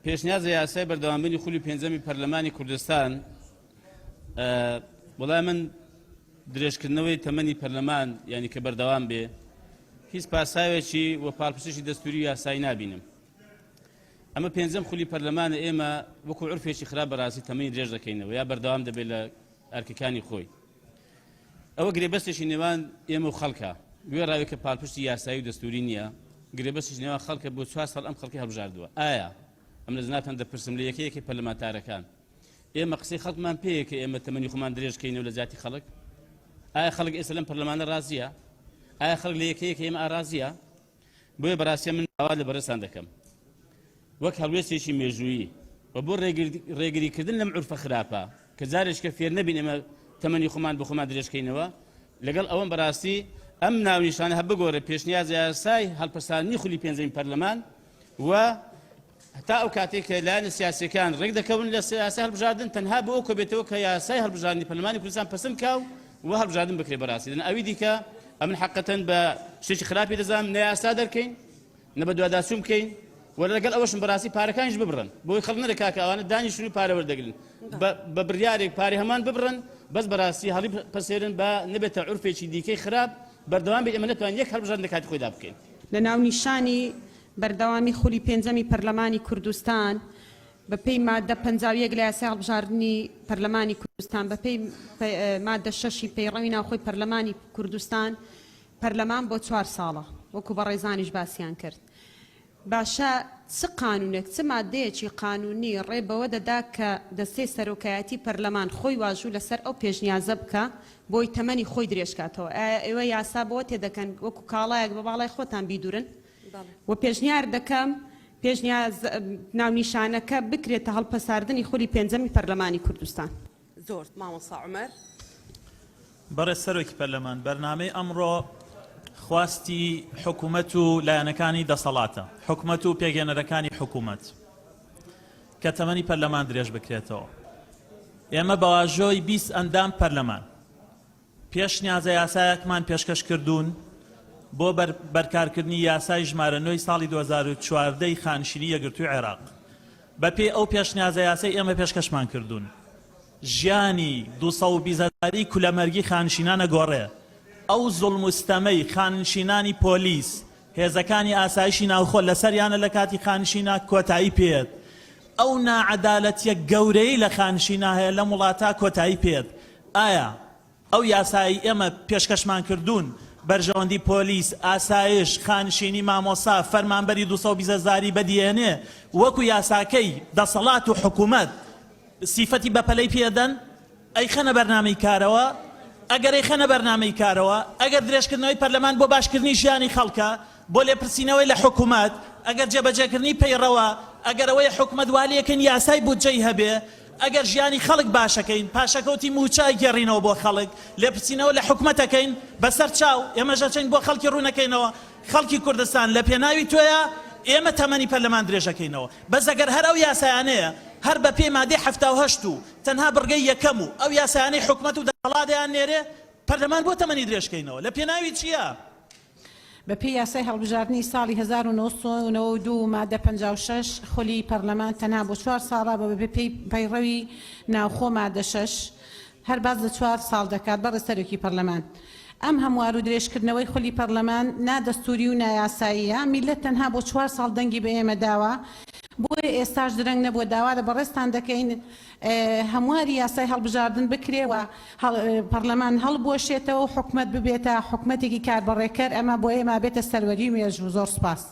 پێشنیازە یاسای بەردەوامبوونی خولی پێنجەمی پەرلەمانی کوردستان وەڵای من درێژکردنەوەی تەمەنی پەرلەمان یعنی کە بەردەوام بێ هیچ پاساوێکی وە پاڵپشتێکی دەستوری یاسایی نابینم. ئەمە پێنجەم خولی پەرلەمانە ئێمە وەکو عورفێکی خراپ بەڕاستی تەمەنی درێژ دەکەینەوە یا بەردەوام دەبێت لە ئەرکەکانی خۆی. ئەوە گرێبەستێکی نێوان ئێمە و خەڵکە گوێ ڕاوی کە پاڵپشتی یاسایی و دەستوری نییە، گرێبەستێکی نێوان خەڵکە بۆ 4 ساڵ ئەم خەڵکی هەڵبژاردووە. ئایا ئەم لە زناتان دەپرسم لە یەکەیەکی پەرلەمانتارەکان ئێمە قسەی خەڵکمان پێیە کە ئێمە تەمەنی خۆمان درێژکەینەوە لە جاتی خەڵک؟ ئایا خەڵک ئێستا لەم پەرلەمانە ڕازیە؟ ئایا خەڵک لە یەکەیەکی ئێمە ئارازیە؟ بۆیە بەڕاستی من داوا لە بەرزتان دەکەم وەک هەڵوێستێکی مێژوویی و بۆ ڕێگریکردن لەم عورفە خراپە کە جارێککە فێر نەبین ئێمە تەمەنی خۆمان بە خۆمان درێژکەینەوە، لەگەڵ ئەوەم بەڕاستی ئەم ناونیشانە هە بگۆڕێ پێشنیازە یاسای هەڵپەساندنی خولی پێنجەمی پەرلەمان و هەتا ئەو کاتێک کە لایەنە سیاسیەکان ڕێک دەکەون لە سیاسی هەڵبژاردن تەنها بۆ ئەو کە بێتەوە کە یاسای هەڵبژاردنی پەرلەمانی کوردستان پەسەند کاو و هەڵبژاردن بکرێ بەڕاستی. لەن ئەوی دیکە ئەمن حەقەتەن بە شتێکی خراپی دەزانم نە یاسا دەرکەین نە بە دوواداچوو بکەین و لەگەڵ ئەوەشم بەڕاستی پارەکانیش ببڕن بۆی خەڵک نەدەکا کە ئەوانە دانیشتنی پارە وەردەگرن بە بڕیارێک پارەی هەمان ببڕن بەس بەڕاستی هەڵی پەسێرن بە نەبێتە عورفێکی دیکەی خراپ بەردەوام بێت ئێمە نەتوانین یەک هەڵبژاردن لە کاتی خۆیدا بکەین. لە ناونیشانی بەردەوامی خولی پێنجەمی پەرلەمانی کوردستان بەپێی مادە 51 لە یاسای هەڵبژاردنی پەرلەمانی کوردستان بەپێی مادە 6 پەیڕەوی ناوخۆی پەرلەمانی کوردستان پەرلەمان بۆ 4 ساڵە وەکو بەڕێزانیش باسییان کرد. باشە چ قانونێک چ مادەیەکی قانونی ڕێ بەوە دەدا کە دەستەی سەرۆکایەتی پەرلەمان خۆی واژوو لەسەر ئەو پێشنیازە بکە بۆی تەمەنی خۆی درێژکاتەوە؟ ئێوە یاسا بەوە تێدەکەن وەکو کاڵایەک بە باڵای خۆتان بیدورن و پێشنیار دەکەم پێشنیاز ناونیشانەکە بکرێتە هەڵپەساردنی خولی پێنجەمی پەرلەمانی کوردستان. زۆر مامۆستا عومەر. بەڕێز سەرۆکی پەرلەمان بەرنامەی ئەمڕۆ خواستی حکوومەت و لایەنەکانی دەسەڵاتە حکوومەت و پێگەێنەرەکانی حکوومەت کە تەمەنی پەرلەمان درێژ بکرێتەوە. ئێمە بەواژۆی 20 ئەندام پەرلەمان پێشنیازە یاسایەکمان پێشکەش کردوون بۆ بەرکارکردنی یاسای ژمارە 9 ساڵی 2014 خانشینی یەکگرتووی عێراق. بەپێی ئەو پێشنیازە یاسای ئێمە پێشکەشمان کردوون ژیانی 220,000 کولەمەرگی خانشینانە گۆڕێ. ئەو زوڵمستەمەی خانشینانی پۆلیس هێزەکانی ئاسایشی ناوخۆ لەسەریانە لە کاتی خانشینا کۆتایی پێت. ئەو ناعەدالەتیە گەورەی لە خانشینا هەیە لە وڵاتە کۆتایی پێت. ئایا ئەو یاسایی ئێمە پێشکەشمان کردوون بەرژەوەندی پۆلیس ئاسایش خانشینی مامۆسا فەرمانبەری 220,000 بەدیێنێ وەکو یاساکەی دەسەڵات و حکوومەت سیفەتی بەپەلەی پێدەن ئەی خەنە بەرنامەی کارەوە؟ ئەگەر خەنە بەرنامەی کارەوە ئەگەر درێژکردنەوەی پەرلەمان بۆ باشکردنی ژیانی خەڵکە بۆ لێپرسینەوەی لە حکوومەت ئەگەر جێبەجێکردنی پەیڕەوە ئەگەر ئەوەی حکوومەت والیەکەن یاسای بودجەی هەبێ ئەگەر ژیانی خەڵک باشەکەین پاشەکەوتی موچای گێڕینەوە بۆ خەڵک لێپرسینەوە لە حکوومەتەکەین بەسەر چاو ئێمەژەچین بۆ خەڵکی ڕوونەکەینەوە خەڵکی کوردستان لە پێناوی تۆیە ئێمە تەمەنی پەرلەمان درێژەکەینەوە. بەس ئەگەر هەر ئەو یاسایانەیە هەر بە پێی مادەی 78 و تەنها بڕگەی یەکەم و ئەو یاسایانەی حکوومەت و دەسەڵاتیان نێرێ پەرلەمان بۆ تەمەنی درێژکەینەوە لە پێناوی چییە؟ بەپێی یاسای هەڵبژاردننی ساڵی 1992 مادە 56 خولی پەرلەمان تەنها بۆ 4 ساڵە بە بەپێی پەیڕەوی ناوخۆ مادە 6 هەر باز لە 4 ساڵ دەکات بەڕێز سەرۆکی پەرلەمان. ئەم هەموار و درێژکردنەوەی خولی پەرلەمان نادەستوری و نایاساییە میلەت تەنها بۆ 4 ساڵ دەنگی بە ئێمە داوە بۆیە ئێستاش درەنگ نەبووە داوا لە بەڕێستان دەکەین هەمواری یاسای هەڵبژاردن بکرێەوە پەرلەمان هەڵبوەشێتەوە و حکوومەت ببێتە حکوومەتێکی کاربڕێکەر ئەمە بۆ ئێمە بێتە سەروەری مێژوو. زۆر سوپاس.